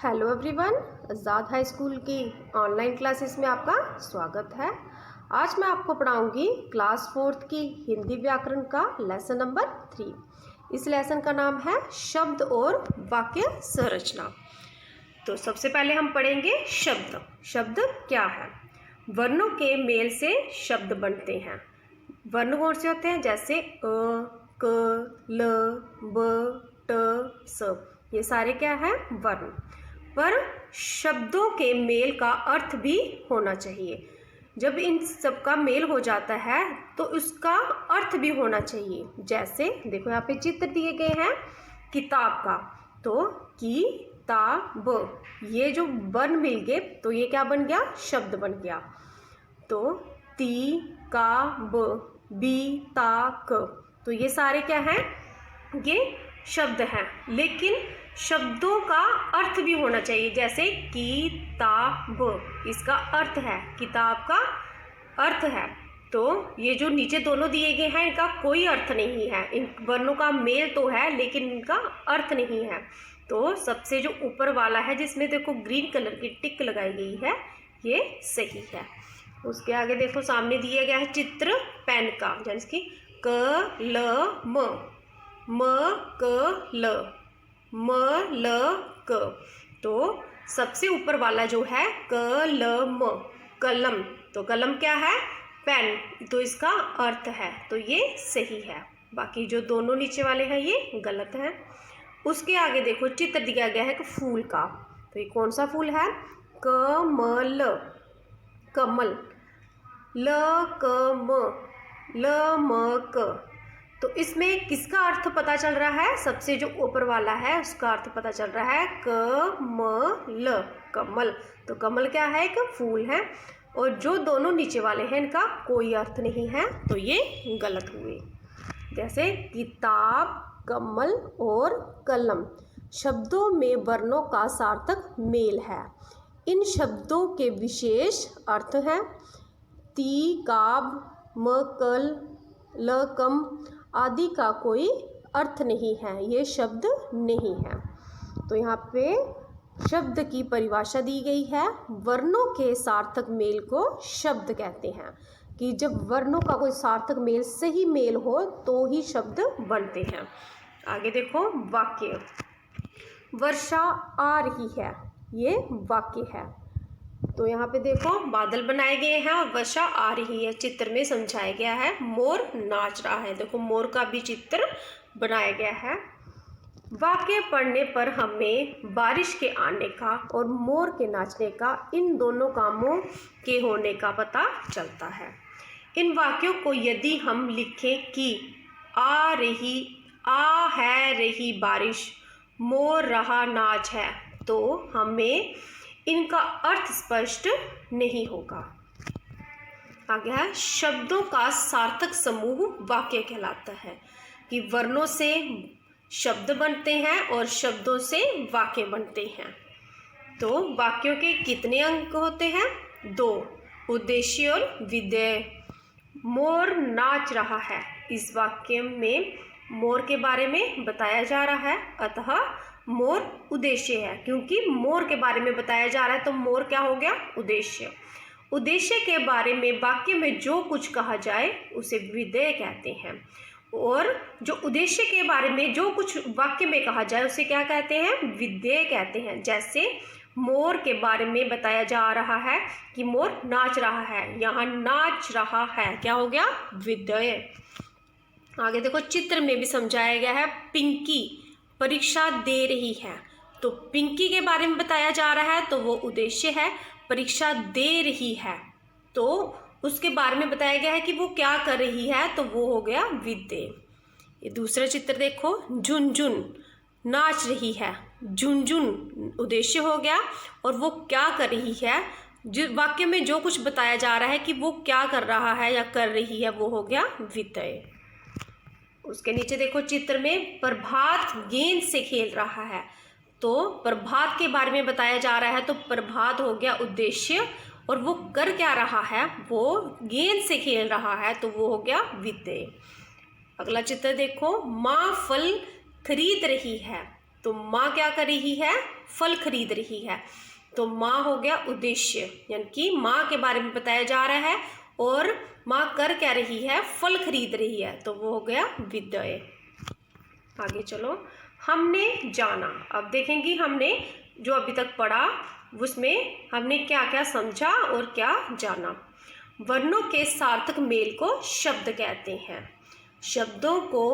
Hello everyone, आज़ाद high school की online classes में आपका स्वागत है। आज मैं आपको पढ़ाऊंगी क्लास 4th की हिंदी व्याकरण का लेसन नंबर 3। इस लेसन का नाम है शब्द और वाक्य संरचना। तो सबसे पहले हम पढ़ेंगे शब्द। शब्द क्या है? वर्णों के मेल से शब्द बनते हैं। वर्ण कौन से होते हैं? जैसे अ, क, ल, ब, ट, स। ये सारे क्या है? वर्ण। पर शब्दों के मेल का अर्थ भी होना चाहिए। जब इन सब का मेल हो जाता है तो उसका अर्थ भी होना चाहिए। जैसे देखो यहाँ पे चित्र दिए गए हैं किताब का, तो किताब, ये जो वर्ण मिल गए तो ये क्या बन गया? शब्द बन गया। तो ती का ब, बी ता क, तो ये सारे क्या हैं? ये शब्द हैं। लेकिन शब्दों का अर्थ भी होना चाहिए। जैसे किताब, इसका अर्थ है, किताब का अर्थ है। तो ये जो नीचे दोनों दिए गए हैं इनका कोई अर्थ नहीं है। इन वर्णों का मेल तो है लेकिन इनका अर्थ नहीं है। तो सबसे जो ऊपर वाला है जिसमें देखो ग्रीन कलर की टिक लगाई गई है, ये सही है। उसके आगे देखो सामने दिया गया है चित्र पेन का, यानी कि क ल म क ल, म ल क। तो सबसे ऊपर वाला जो है क ल म, कलम। तो कलम क्या है? पेन। तो इसका अर्थ है, तो ये सही है। बाकी जो दोनों नीचे वाले हैं ये गलत हैं। उसके आगे देखो चित्र दिया गया है फूल का। तो ये कौन सा फूल है? कमल, कमल। ल क म, ल म क। तो इसमें किसका अर्थ पता चल रहा है? सबसे जो ऊपर वाला है उसका अर्थ पता चल रहा है कमल, कमल। तो कमल क्या है? एक फूल है। और जो दोनों नीचे वाले हैं इनका कोई अर्थ नहीं है, तो ये गलत हुए। जैसे किताब, कमल और कलम, शब्दों में वर्णों का सार्थक मेल है। इन शब्दों के विशेष अर्थ हैं। ती काब, म कल, ल कम आदि का कोई अर्थ नहीं है, ये शब्द नहीं है। तो यहाँ पे शब्द की परिभाषा दी गई है। वर्णों के सार्थक मेल को शब्द कहते हैं। कि जब वर्णों का कोई सार्थक मेल, सही मेल हो तो ही शब्द बनते हैं। आगे देखो वाक्य। वर्षा आ रही है, ये वाक्य है। तो यहाँ पे देखो बादल बनाए गए हैं और वर्षा आ रही है। चित्र में समझाया गया है मोर नाच रहा है। देखो मोर का भी चित्र बनाया गया है। वाक्य पढ़ने पर हमें बारिश के आने का और मोर के नाचने का, इन दोनों कामों के होने का पता चलता है। इन वाक्यों को यदि हम लिखें कि आ रही, आ है रही बारिश, मोर रहा नाच है, तो हमें इनका अर्थ स्पष्ट नहीं होगा। आगे है शब्दों का सार्थक समूह वाक्य कहलाता है। कि वर्णों से शब्द बनते हैं और शब्दों से वाक्य बनते हैं। तो वाक्यों के कितने अंक होते हैं? 2, उद्देश्य और विधेय। मोर नाच रहा है, इस वाक्य में मोर के बारे में बताया जा रहा है, अतः मोर उद्देश्य है। क्योंकि मोर के बारे में बताया जा रहा है तो मोर क्या हो गया? उद्देश्य। उद्देश्य के बारे में वाक्य में जो कुछ कहा जाए उसे विधेय कहते हैं। और जो उद्देश्य के बारे में जो कुछ वाक्य में कहा जाए उसे क्या कहते हैं? विधेय कहते हैं। जैसे मोर के बारे में बताया जा रहा है कि मोर नाच रहा है, यहाँ नाच रहा है क्या हो गया? विधेय। आगे देखो चित्र में भी समझाया गया है पिंकी परीक्षा दे रही है। तो पिंकी के बारे में बताया जा रहा है तो वो उद्देश्य है। परीक्षा दे रही है तो उसके बारे में बताया गया है कि वो क्या कर रही है, तो वो हो गया विधेय। ये दूसरा चित्र देखो, झुनझुन नाच रही है, झुनझुन उद्देश्य हो गया और वो क्या कर रही है, जो वाक्य में जो कुछ बताया जा रहा है कि वो क्या कर रहा है या कर रही है, वो हो गया विधेय। उसके नीचे देखो चित्र में प्रभात गेंद से खेल रहा है। तो प्रभात के बारे में बताया जा रहा है तो प्रभात हो गया उद्देश्य और वो कर क्या रहा है? वो गेंद से खेल रहा है, तो वो हो गया विधेय। अगला चित्र देखो, माँ फल खरीद रही है। तो माँ क्या कर रही है, फल खरीद रही है। तो माँ हो गया उद्देश्य, यानी कि माँ के बारे में बताया जा रहा है और माँ कर क्या रही है, फल खरीद रही है, तो वो हो गया विद्य। आगे चलो, हमने जाना। अब देखेंगे हमने जो अभी तक पढ़ा उसमें हमने क्या क्या समझा और क्या जाना। वर्णों के सार्थक मेल को शब्द कहते हैं। शब्दों को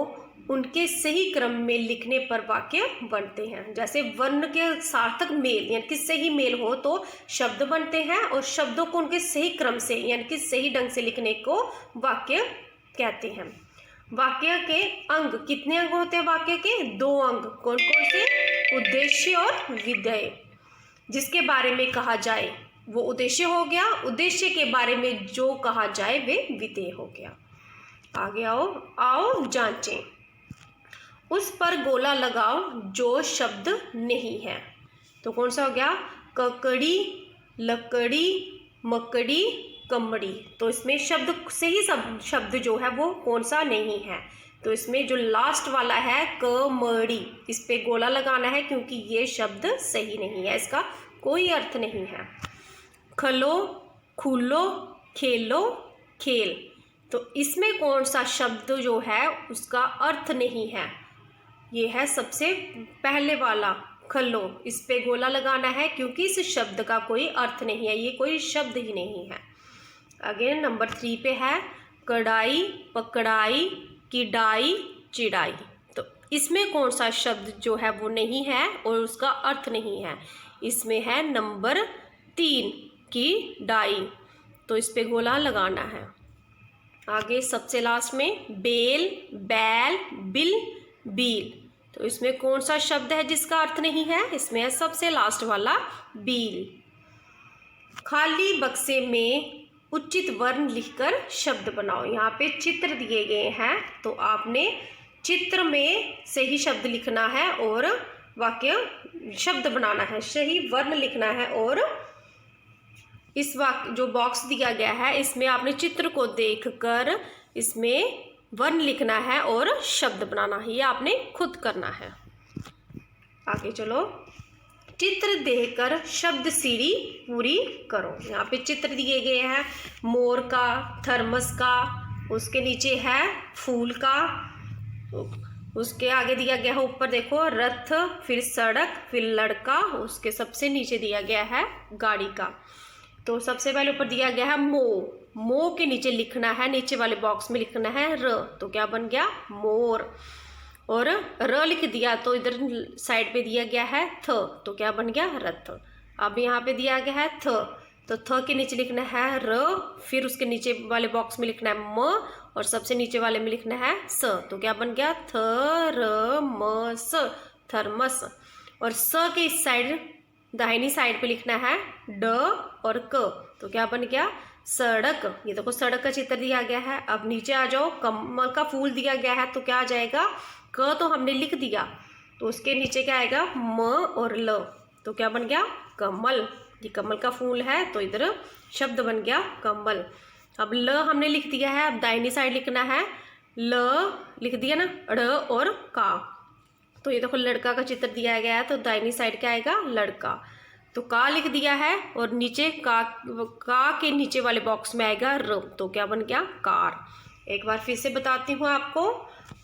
उनके सही क्रम में लिखने पर वाक्य बनते हैं। जैसे वर्ण के सार्थक मेल यानी कि सही मेल हो तो शब्द बनते हैं, और शब्दों को उनके सही क्रम से यानी कि सही ढंग से लिखने को वाक्य कहते हैं। वाक्य के अंग, कितने अंग होते हैं वाक्य के? 2 अंग। कौन कौन से? उद्देश्य और विधेय। जिसके बारे में कहा जाए वो उद्देश्य हो गया, उद्देश्य के बारे में जो कहा जाए वे विधेय हो गया। आगे आओ जांचें। उस पर गोला लगाओ जो शब्द नहीं है। तो कौन सा हो गया? ककड़ी, लकड़ी, मकड़ी, कमड़ी। तो इसमें शब्द सही शब्द जो है वो कौन सा नहीं है? तो इसमें जो लास्ट वाला है कमड़ी, इस पे गोला लगाना है क्योंकि ये शब्द सही नहीं है, इसका कोई अर्थ नहीं है। खलो, खुलो, खेलो, खेल। तो इसमें कौन सा शब्द जो है उसका अर्थ नहीं है? ये है सबसे पहले वाला खलो। इस पे गोला लगाना है क्योंकि इस शब्द का कोई अर्थ नहीं है, ये कोई शब्द ही नहीं है। अगेन नंबर 3 पे है कढ़ाई, पकड़ाई, किडाई, चिड़ाई। तो इसमें कौन सा शब्द जो है वो नहीं है और उसका अर्थ नहीं है? इसमें है नंबर 3 की डाई। तो इस पे गोला लगाना है। आगे सबसे लास्ट में बेल, बैल, बिल, बील। तो इसमें कौन सा शब्द है जिसका अर्थ नहीं है? इसमें है सबसे लास्ट वाला बील। खाली बक्से में उचित वर्ण लिखकर शब्द बनाओ। यहाँ पे चित्र दिए गए हैं तो आपने चित्र में सही शब्द लिखना है और वाक्य शब्द बनाना है, सही वर्ण लिखना है। और इस वाक्य जो बॉक्स दिया गया है इसमें आपने चित्र को देखकर इसमें वर्ण लिखना है और शब्द बनाना है, ये आपने खुद करना है। आगे चलो, चित्र देखकर शब्द सीढ़ी पूरी करो। यहाँ पे चित्र दिए गए हैं मोर का, थर्मस का, उसके नीचे है फूल का, उसके आगे दिया गया है ऊपर देखो रथ, फिर सड़क, फिर लड़का, उसके सबसे नीचे दिया गया है गाड़ी का। तो सबसे पहले ऊपर दिया गया है मो के नीचे लिखना है, नीचे वाले बॉक्स में लिखना है र। तो क्या बन गया? मोर। और र लिख दिया तो इधर साइड पे दिया गया है थ, तो क्या बन गया? रथ। अब यहाँ पे दिया गया है थ, तो थ के नीचे लिखना है र, फिर उसके नीचे वाले बॉक्स में लिखना है म, और सबसे नीचे वाले में लिखना है स। तो क्या बन गया? थ र म स, थर्मस। और स के इस साइड दाहिनी साइड पे लिखना है ड और क। तो क्या बन गया? सड़क। ये देखो सड़क का चित्र दिया गया है। अब नीचे आ जाओ, कमल का फूल दिया गया है तो क्या आ जाएगा? क तो हमने लिख दिया तो उसके नीचे क्या आएगा? म और ल। तो क्या बन गया? कमल। ये कमल का फूल है तो इधर शब्द बन गया कमल। अब ल हमने लिख दिया है, अब दाहिनी साइड लिखना है ल, लिख दिया ना, ड़ और का। तो ये देखो लड़का का चित्र दिया गया है तो दाहिनी साइड क्या आएगा? लड़का। तो का लिख दिया है और नीचे का के नीचे वाले बॉक्स में आएगा र। तो क्या बन गया? कार। एक बार फिर से बताती हूँ आपको।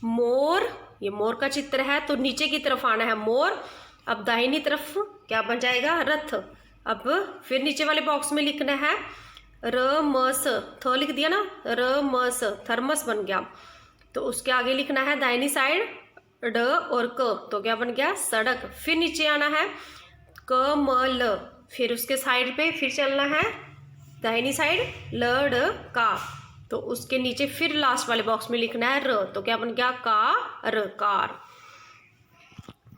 मोर, ये मोर का चित्र है तो नीचे की तरफ आना है मोर। अब दाहिनी तरफ क्या बन जाएगा? रथ। अब फिर नीचे वाले बॉक्स में लिखना है र म स, थ लिख दिया ना, र म स, थर्मस बन गया। तो उसके आगे लिखना है दाहिनी साइड ड और क। तो क्या बन गया? सड़क। फिर नीचे आना है क म ल, फिर उसके साइड पे फिर चलना है दाहिनी साइड ल ड का। तो उसके नीचे फिर लास्ट वाले बॉक्स में लिखना है र। तो क्या बन गया? का र, कार।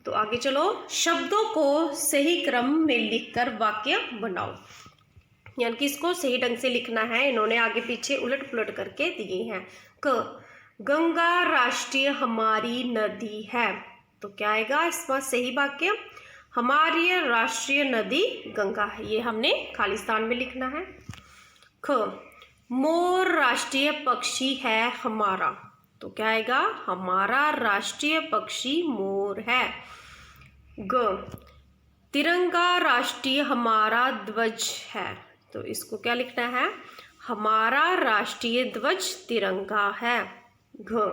तो आगे चलो, शब्दों को सही क्रम में लिखकर वाक्य बनाओ। यानी कि इसको सही ढंग से लिखना है, इन्होंने आगे पीछे उलट पुलट करके दिए हैं। क, गंगा राष्ट्रीय हमारी नदी है। तो क्या आएगा इसका सही वाक्य? हमारी राष्ट्रीय नदी गंगा है, ये हमने खालिस्तान में लिखना है। ख, मोर राष्ट्रीय पक्षी है हमारा। तो क्या आएगा? हमारा राष्ट्रीय पक्षी मोर है। ग, तिरंगा राष्ट्रीय हमारा ध्वज है। तो इसको क्या लिखना है? हमारा राष्ट्रीय ध्वज तिरंगा है। घ,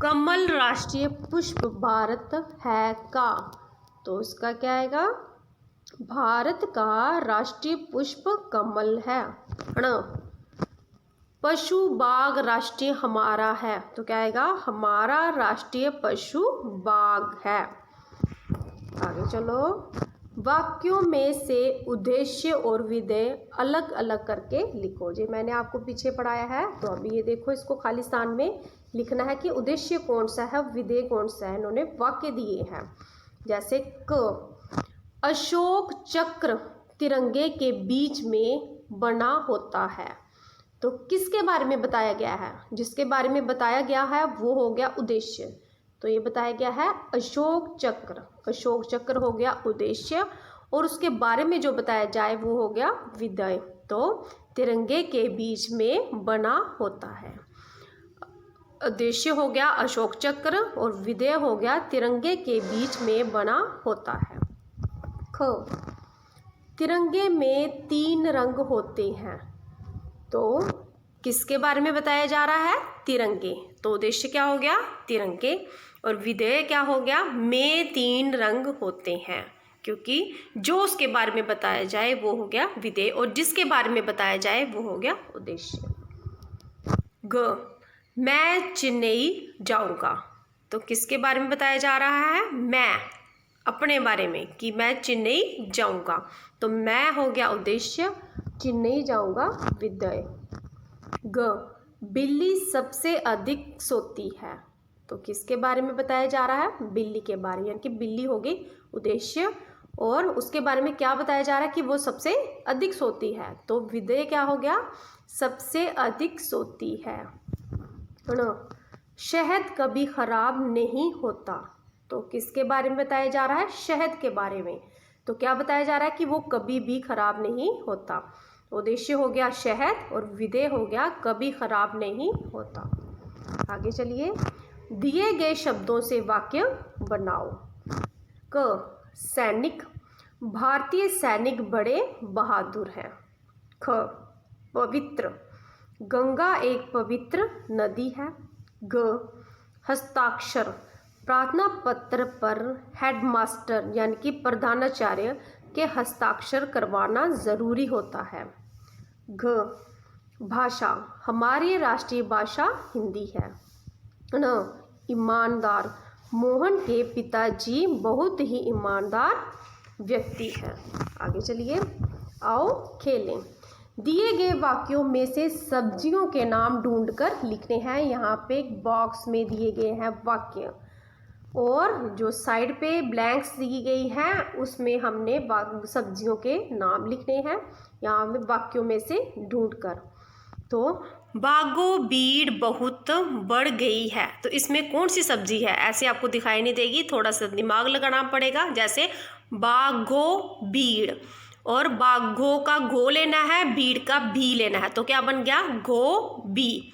कमल राष्ट्रीय पुष्प भारत है का। तो इसका क्या आएगा? भारत का राष्ट्रीय पुष्प कमल है। ण, पशु बाघ राष्ट्रीय हमारा है। तो क्या आएगा? हमारा राष्ट्रीय पशु बाघ है। आगे चलो, वाक्यों में से उद्देश्य और विधेय अलग अलग करके लिखो। जी मैंने आपको पीछे पढ़ाया है, तो अभी ये देखो, इसको खाली स्थान में लिखना है कि उद्देश्य कौन सा है, विधेय कौन सा है। इन्होंने वाक्य दिए हैं, जैसे क, अशोक चक्र तिरंगे के बीच में बना होता है। तो किसके बारे में बताया गया है? जिसके बारे में बताया गया है वो हो गया उद्देश्य। तो ये बताया गया है अशोक चक्र। अशोक चक्र हो गया उद्देश्य, और उसके बारे में जो बताया जाए वो हो गया विधेय। तो तिरंगे के बीच में बना होता है। उद्देश्य हो गया अशोक चक्र और विधेय हो गया तिरंगे के बीच में बना होता है। ख, तिरंगे में 3 रंग होते हैं। तो किसके बारे में बताया जा रहा है? तिरंगे। तो उद्देश्य क्या हो गया? तिरंगे, और विधेय क्या हो गया? में 3 रंग होते हैं, क्योंकि जो उसके बारे में बताया जाए वो हो गया विधेय, और जिसके बारे में बताया जाए वो हो गया उद्देश्य। ग, मैं चेन्नई जाऊंगा। तो किसके बारे में बताया जा रहा है? मैं, अपने बारे में, कि मैं चेन्नई जाऊंगा। तो मैं हो गया उद्देश्य, चेन्नई जाऊंगा विधेय। ग, बिल्ली सबसे अधिक सोती है। तो किसके बारे में बताया जा रहा है? बिल्ली के बारे में, यानी कि बिल्ली हो गई उद्देश्य, और उसके बारे में क्या बताया जा रहा है कि वो सबसे अधिक सोती है। तो विधेय क्या हो गया? सबसे अधिक सोती है। शहद कभी खराब नहीं होता। तो किसके बारे में बताया जा रहा है? शहद के बारे में। तो क्या बताया जा रहा है कि वो कभी भी खराब नहीं होता। उद्देश्य हो गया शहद, और विधेय हो गया कभी खराब नहीं होता। आगे चलिए, दिए गए शब्दों से वाक्य बनाओ। क, सैनिक, भारतीय सैनिक बड़े बहादुर हैं। ख, पवित्र, गंगा एक पवित्र नदी है। ग, हस्ताक्षर, प्रार्थना पत्र पर हेडमास्टर यानी कि प्रधानाचार्य के हस्ताक्षर करवाना जरूरी होता है। घ, भाषा, हमारी राष्ट्रीय भाषा हिंदी है। न, ईमानदार, मोहन के पिताजी बहुत ही ईमानदार व्यक्ति हैं। आगे चलिए, आओ खेलें। दिए गए वाक्यों में से सब्जियों के नाम ढूंढकर लिखने हैं। यहाँ पे एक बॉक्स में दिए गए हैं वाक्य, और जो साइड पे ब्लैंक्स दी गई हैं उसमें हमने सब्जियों के नाम लिखने हैं, यहाँ में वाक्यों में से ढूंढकर। तो बागो भीड़ बहुत बढ़ गई है। तो इसमें कौन सी सब्जी है? ऐसे आपको दिखाई नहीं देगी, थोड़ा सा दिमाग लगाना पड़ेगा। जैसे बागो भीड़, और बाघों का घो लेना है, भीड़ का भी लेना है। तो क्या बन गया? गोभी।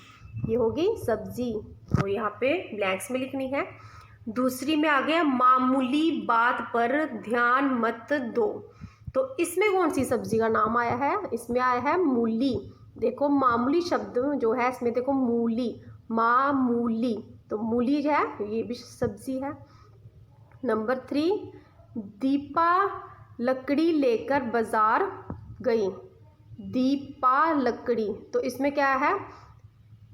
ये होगी सब्जी, तो यहाँ पे ब्लैंक्स में लिखनी है। दूसरी में आ गया मामूली बात पर ध्यान मत दो। तो इसमें कौन सी सब्जी का नाम आया है? इसमें आया है मूली। देखो मामूली शब्द जो है इसमें देखो मूली, मामूली, तो मूली जो है ये भी सब्जी है। नंबर 3, दीपा लकड़ी लेकर बाजार गई। दीपा लकड़ी, तो इसमें क्या है?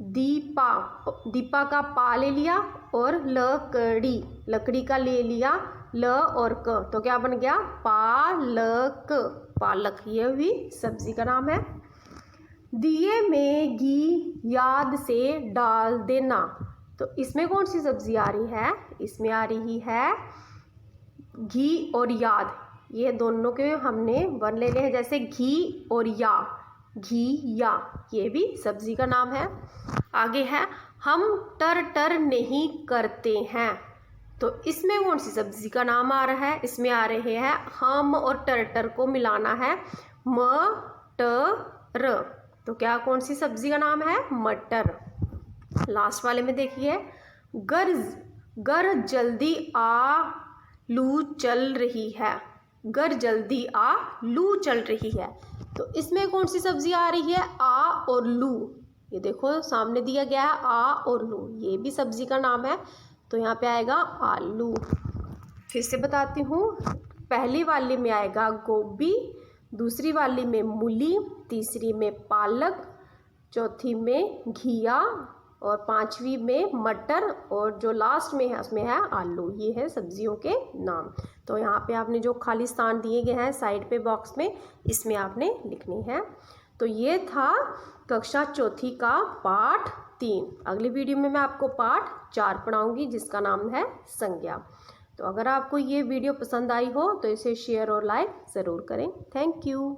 दीपा, दीपा का पा ले लिया, और लकड़ी, लकड़ी का ले लिया ल और क, तो क्या बन गया? पालक, पालक, ये भी सब्जी का नाम है। दिए में घी याद से डाल देना। तो इसमें कौन सी सब्जी आ रही है? इसमें आ रही है घी और याद, ये दोनों के हमने वन ले लिए हैं। जैसे घी और या, घी या, ये भी सब्जी का नाम है। आगे है हम टर टर नहीं करते हैं। तो इसमें कौन सी सब्जी का नाम आ रहा है? इसमें आ रहे हैं हम और टर टर को मिलाना है, मटर। तो क्या कौन सी सब्जी का नाम है? मटर। लास्ट वाले में देखिए, गर गर जल्दी आ लू चल रही है, गर जल्दी आ, लू चल रही है। तो इसमें कौन सी सब्जी आ रही है? आ और लू। ये देखो सामने दिया गया है आ और लू, ये भी सब्जी का नाम है, तो यहाँ पे आएगा आलू। फिर से बताती हूँ, पहली वाली में आएगा गोभी, दूसरी वाली में मूली, तीसरी में पालक, चौथी में घिया और पांचवी में मटर, और जो लास्ट में है उसमें है आलू। ये है सब्जियों के नाम। तो यहाँ पे आपने जो खाली स्थान दिए गए हैं साइड पे बॉक्स में, इसमें आपने लिखनी है। तो ये था कक्षा चौथी का पाठ 3। अगली वीडियो में मैं आपको पाठ 4 पढ़ाऊँगी जिसका नाम है संज्ञा। तो अगर आपको ये वीडियो पसंद आई हो तो इसे शेयर और लाइक ज़रूर करें। Thank you.